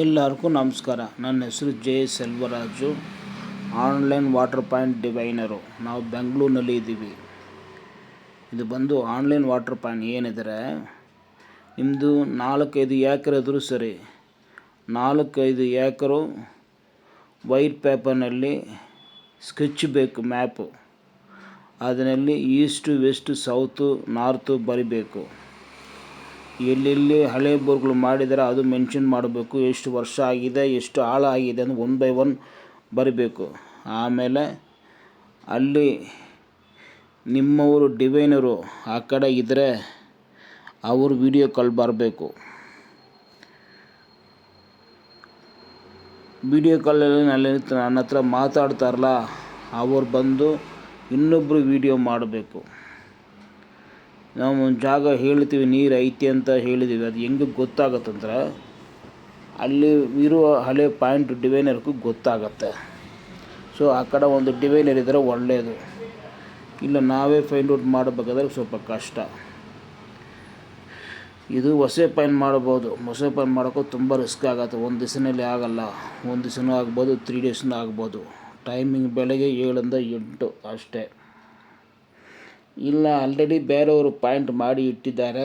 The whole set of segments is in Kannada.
ಎಲ್ಲರಿಗೂ ನಮಸ್ಕಾರ. ನನ್ನ ಹೆಸರು J Selvaraju, online water point diviner. ನಾವು ಬೆಂಗಳೂರಿನಲ್ಲಿ ಇದ್ದೀವಿ. ಇದು ಬಂದು ಆನ್ಲೈನ್ ವಾಟರ್ ಪಾಯಿಂಟ್ ಏನಿದ್ರೆ, ನಿಮ್ಮದು 4-5 ಏಕರ್ ಇದ್ರೂ ಸರಿ, 4-5 ಏಕರು ವೈಟ್ ಪೇಪರ್ನಲ್ಲಿ ಸ್ಕೆಚ್ ಬೇಕು, ಮ್ಯಾಪು. ಅದರಲ್ಲಿ ಈಸ್ಟು, ವೆಸ್ಟು, ಸೌತು, ನಾರ್ತು ಬರಿಬೇಕು. ಎಲ್ಲೆಲ್ಲಿ ಹಳೆ ಬೋರ್ಗಳು ಮಾಡಿದರೆ ಅದು ಮೆನ್ಷನ್ ಮಾಡಬೇಕು. ಎಷ್ಟು ವರ್ಷ ಆಗಿದೆ, ಎಷ್ಟು ಆಳ ಆಗಿದೆ ಅಂತ 1 by 1 ಬರಿಬೇಕು. ಆಮೇಲೆ ಅಲ್ಲಿ ನಿಮ್ಮವರು ಡಿವೈನರು ಆ ಕಡೆ ಇದ್ದರೆ ಅವರು ವಿಡಿಯೋ ಕಾಲ್ ಬರಬೇಕು. ವಿಡಿಯೋ ಕಾಲಲ್ಲಿ ನನ್ನ ಹತ್ರ ಮಾತಾಡ್ತಾರಲ್ಲ, ಅವರು ಬಂದು ಇನ್ನೊಬ್ಬರು ವಿಡಿಯೋ ಮಾಡಬೇಕು. ನಾವು ಒಂದು ಜಾಗ ಹೇಳ್ತೀವಿ, ನೀರು ಐತಿ ಅಂತ ಹೇಳಿದ್ದೀವಿ, ಅದು ಹೆಂಗೆ ಗೊತ್ತಾಗತ್ತಂದ್ರೆ ಅಲ್ಲಿ ಇರುವ ಹಳೆ ಪಾಯಿಂಟ್ ಡಿವೈನರ್ಗೂ ಗೊತ್ತಾಗತ್ತೆ. ಸೊ ಆ ಕಡೆ ಒಂದು ಡಿವೈನರ್ ಇದ್ದರೆ ಒಳ್ಳೆಯದು. ಇಲ್ಲ ನಾವೇ ಫೈಂಡ್ ಔಟ್ ಮಾಡಬೇಕಾದ್ರೆ ಸ್ವಲ್ಪ ಕಷ್ಟ. ಇದು ಹೊಸ ಪಾಯಿಂಟ್ ಮಾಡ್ಬೋದು. ಹೊಸ ಪಾಯಿಂಟ್ ಮಾಡೋಕ್ಕೂ ತುಂಬ ರಿಸ್ಕ್ ಆಗುತ್ತೆ. ಒಂದು ದಿವಸದಲ್ಲಿ ಆಗಲ್ಲ, ಒಂದು ದಿವಸನೂ ಆಗ್ಬೋದು, 3 daysನೂ ಆಗ್ಬೋದು. ಟೈಮಿಂಗ್ ಬೆಳಗ್ಗೆ 7 to 8 ಅಷ್ಟೇ. ಇಲ್ಲ ಆಲ್ರೆಡಿ ಬೇರೆಯವರು ಪಾಯಿಂಟ್ ಮಾಡಿ ಇಟ್ಟಿದ್ದಾರೆ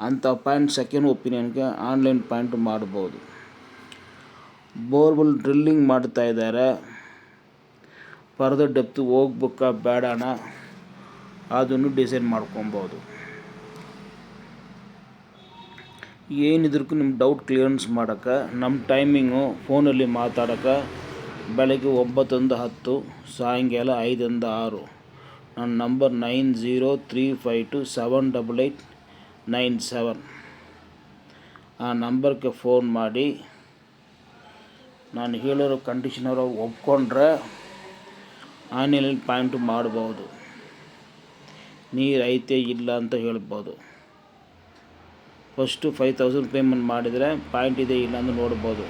ಅಂಥ ಪಾಯಿಂಟ್ ಸೆಕೆಂಡ್ ಒಪಿನಿಯನ್ಗೆ ಆನ್ಲೈನ್ ಪಾಯಿಂಟ್ ಮಾಡ್ಬೋದು. ಬೋರ್ವೆಲ್ ಡ್ರಿಲ್ಲಿಂಗ್ ಮಾಡ್ತಾಯಿದ್ದಾರೆ, ಫರ್ದರ್ ಡೆಪ್ತು ಹೋಗ್ಬೇಕಾ ಬೇಡಣ ಅದನ್ನು ಡಿಸೈಡ್ ಮಾಡ್ಕೊಬೋದು. ಏನಿದ್ರೂ ನಿಮ್ಮ ಡೌಟ್ ಕ್ಲಿಯರೆನ್ಸ್ ಮಾಡೋಕ್ಕೆ ನಮ್ಮ ಟೈಮಿಂಗು ಫೋನಲ್ಲಿ ಮಾತಾಡೋಕ್ಕೆ ಬೆಳಗ್ಗೆ 9 to 10, ಸಾಯಂಕಾಲ 5 to 6. ನನ್ನ ನಂಬರ್ 9035278897. ಆ ನಂಬರ್ಗೆ ಫೋನ್ ಮಾಡಿ ನಾನು ಹೇಳಿರೋ ಕಂಡೀಷನವರು ಒಪ್ಕೊಂಡ್ರೆ ಆನ್ಲೈನಲ್ಲಿ ಪಾಯಿಂಟು ಮಾಡ್ಬೋದು. ನೀರು ಐತೆ ಇಲ್ಲ ಅಂತ ಹೇಳ್ಬೋದು. ಫಸ್ಟು 5000 ಪೇಮೆಂಟ್ ಮಾಡಿದರೆ ಪಾಯಿಂಟ್ ಇದೆ ಇಲ್ಲ ಅಂತ ನೋಡ್ಬೋದು.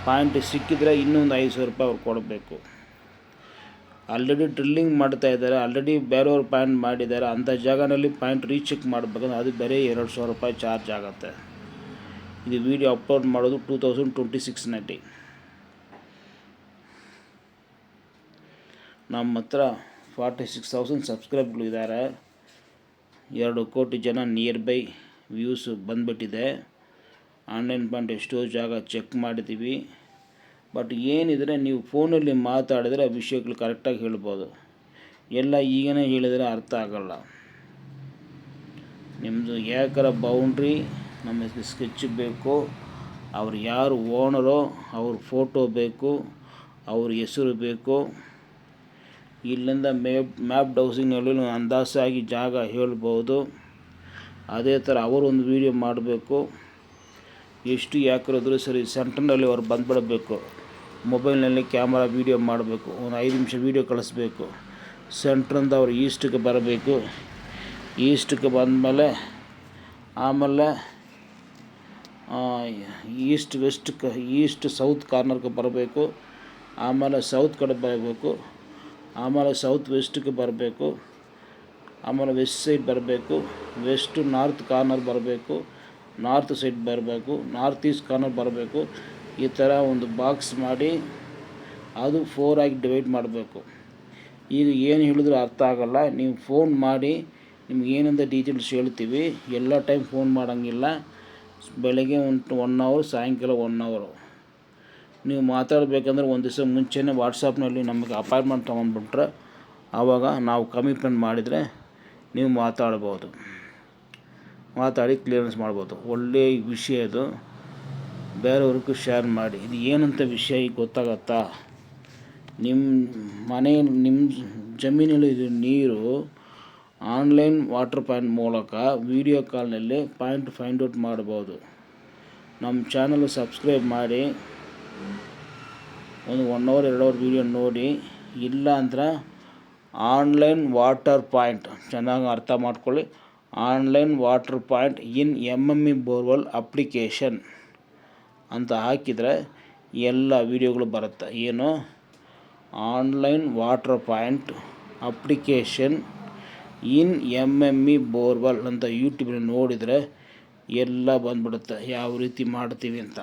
ಪಾಯಿಂಟ್ ಸಿಕ್ಕಿದರೆ ಇನ್ನೊಂದು 5,000 ರೂಪಾಯಿ ಅವ್ರು ಕೊಡಬೇಕು. ಆಲ್ರೆಡಿ ಡ್ರಿಲ್ಲಿಂಗ್ ಮಾಡ್ತಾಯಿದ್ದಾರೆ, ಆಲ್ರೆಡಿ ಬೇರೆಯವ್ರು ಪಾಯಿಂಟ್ ಮಾಡಿದ್ದಾರೆ, ಅಂಥ ಜಾಗದಲ್ಲಿ ಪಾಯಿಂಟ್ ರೀಚೆಕ್ ಮಾಡಬೇಕಂದ್ರೆ ಅದು ಬೇರೆ 2,000 ರೂಪಾಯಿ ಚಾರ್ಜ್ ಆಗುತ್ತೆ. ಇದು ವಿಡಿಯೋ ಅಪ್ಲೋಡ್ ಮಾಡೋದು 2026ನಲ್ಲಿ. ನಮ್ಮ ಹತ್ರ 46,000 ಸಬ್ಸ್ಕ್ರೈಬ್ಗಳು ಇದ್ದಾರೆ. 2 ಕೋಟಿ ಜನ ನಿಯರ್ ಬೈ ವ್ಯೂಸ್ ಬಂದುಬಿಟ್ಟಿದೆ. ಆನ್ಲೈನ್ ಪಾಯಿಂಟ್ ಎಷ್ಟೋ ಜಾಗ ಚೆಕ್ ಮಾಡಿದ್ದೀವಿ. ಬಟ್ ಏನಿದ್ರೆ ನೀವು ಫೋನಲ್ಲಿ ಮಾತಾಡಿದರೆ ಆ ವಿಷಯಗಳು ಕರೆಕ್ಟಾಗಿ ಹೇಳ್ಬೋದು. ಎಲ್ಲ ಈಗನೇ ಹೇಳಿದರೆ ಅರ್ಥ ಆಗೋಲ್ಲ. ನಿಮ್ಮದು ಏಕರ ಬೌಂಡ್ರಿ ನಮಗೆ ಸ್ಕೆಚ್ ಬೇಕು, ಅವ್ರು ಯಾರು ಓನರೋ ಅವ್ರ ಫೋಟೋ ಬೇಕು, ಅವ್ರ ಹೆಸರು ಬೇಕು. ಇಲ್ಲಿಂದ ಮ್ಯಾಪ್ ಡೌಸಿಂಗ್ನಲ್ಲಿ ಅಂದಾಜಾಗಿ ಜಾಗ ಹೇಳ್ಬೋದು. ಅದೇ ಥರ ಅವರೊಂದು ವೀಡಿಯೋ ಮಾಡಬೇಕು. ಎಷ್ಟು ಏಕರ್ ಇದ್ರೂ ಸರಿ, ಸೆಂಟ್ರ್ನಲ್ಲಿ ಅವ್ರು ಬಂದುಬಿಡಬೇಕು. ಮೊಬೈಲ್ನಲ್ಲಿ ಕ್ಯಾಮ್ರಾ ವೀಡಿಯೋ ಮಾಡಬೇಕು. ಒಂದು 5 ನಿಮಿಷ ವೀಡಿಯೋ ಕಳಿಸ್ಬೇಕು. ಸೆಂಟ್ರಿಂದ ಅವ್ರು ಈಸ್ಟಿಗೆ ಬರಬೇಕು. ಈಸ್ಟಿಗೆ ಬಂದಮೇಲೆ ಆಮೇಲೆ ಈಸ್ಟ್ ಸೌತ್ ಕಾರ್ನರ್ಗೆ ಬರಬೇಕು. ಆಮೇಲೆ ಸೌತ್ ಕಡೆ ಬರಬೇಕು. ಆಮೇಲೆ ಸೌತ್ ವೆಸ್ಟಿಗೆ ಬರಬೇಕು. ಆಮೇಲೆ ವೆಸ್ಟ್ ಸೈಡ್ ಬರಬೇಕು. ವೆಸ್ಟು ನಾರ್ತ್ ಕಾರ್ನರ್ ಬರಬೇಕು. ನಾರ್ತ್ ಸೈಡ್ ಬರಬೇಕು. ನಾರ್ತ್ ಈಸ್ಟ್ ಕಾರ್ನರ್ ಬರಬೇಕು. ಈ ಥರ ಒಂದು ಬಾಕ್ಸ್ ಮಾಡಿ ಅದು 4 ಆಗಿ ಡಿವೈಡ್ ಮಾಡಬೇಕು. ಈಗ ಏನು ಹೇಳಿದ್ರು ಅರ್ಥ ಆಗೋಲ್ಲ. ನೀವು ಫೋನ್ ಮಾಡಿ ನಿಮ್ಗೆ ಏನಂತ ಡೀಟೇಲ್ಸ್ ಹೇಳ್ತೀವಿ. ಎಲ್ಲ ಟೈಮ್ ಫೋನ್ ಮಾಡೋಂಗಿಲ್ಲ. ಬೆಳಗ್ಗೆ 1 hour, ಸಾಯಂಕಾಲ 1 hour. ನೀವು ಮಾತಾಡಬೇಕಂದ್ರೆ ಒಂದು ದಿವಸ ಮುಂಚೆನೇ ವಾಟ್ಸಪ್ನಲ್ಲಿ ನಮಗೆ ಅಪಾಯಿಂಟ್ಮೆಂಟ್ ತೊಗೊಂಡ್ಬಿಟ್ರೆ ಆವಾಗ ನಾವು ಕಮಿಟ್ಮೆಂಟ್ ಮಾಡಿದರೆ ನೀವು ಮಾತಾಡ್ಬೋದು. ಮಾತಾಡಿ ಕ್ಲಿಯರೆನ್ಸ್ ಮಾಡ್ಬೋದು. ಒಳ್ಳೆಯ ವಿಷಯ ಇದು. ಬೇರೆಯವ್ರಿಗೂ ಶೇರ್ ಮಾಡಿ. ಇದು ಏನಂತ ವಿಷಯ ಈಗ ಗೊತ್ತಾಗತ್ತಾ? ನಿಮ್ಮ ಮನೆ, ನಿಮ್ಮ ಜಮೀನಲ್ಲಿ ಇದು ನೀರು ಆನ್ಲೈನ್ ವಾಟರ್ ಪಾಯಿಂಟ್ ಮೂಲಕ ವಿಡಿಯೋ ಕಾಲ್ನಲ್ಲಿ ಪಾಯಿಂಟ್ ಫೈಂಡ್ ಔಟ್ ಮಾಡ್ಬೋದು. ನಮ್ಮ ಚಾನಲ್ ಸಬ್ಸ್ಕ್ರೈಬ್ ಮಾಡಿ ಒಂದು 1 hour 2 hour ವೀಡಿಯೋ ನೋಡಿ. ಇಲ್ಲ ಅಂದ್ರೆ ಆನ್ಲೈನ್ ವಾಟರ್ ಪಾಯಿಂಟ್ ಚೆನ್ನಾಗಿ ಅರ್ಥ ಮಾಡ್ಕೊಳ್ಳಿ. Online water point in MME borewell application ಅಂತ ಹಾಕಿದರೆ ಎಲ್ಲ ವೀಡಿಯೋಗಳು ಬರುತ್ತೆ. ಏನು ಆನ್ಲೈನ್ ವಾಟರ್ ಪಾಯಿಂಟ್ ಅಪ್ಲಿಕೇಶನ್ ಇನ್ MME ಬೋರ್ವೆಲ್ ಅಂತ ಯೂಟ್ಯೂಬ್ನಲ್ಲಿ ನೋಡಿದರೆ ಎಲ್ಲ ಬಂದ್ಬಿಡುತ್ತೆ ಯಾವ ರೀತಿ ಮಾಡ್ತೀವಿ ಅಂತ.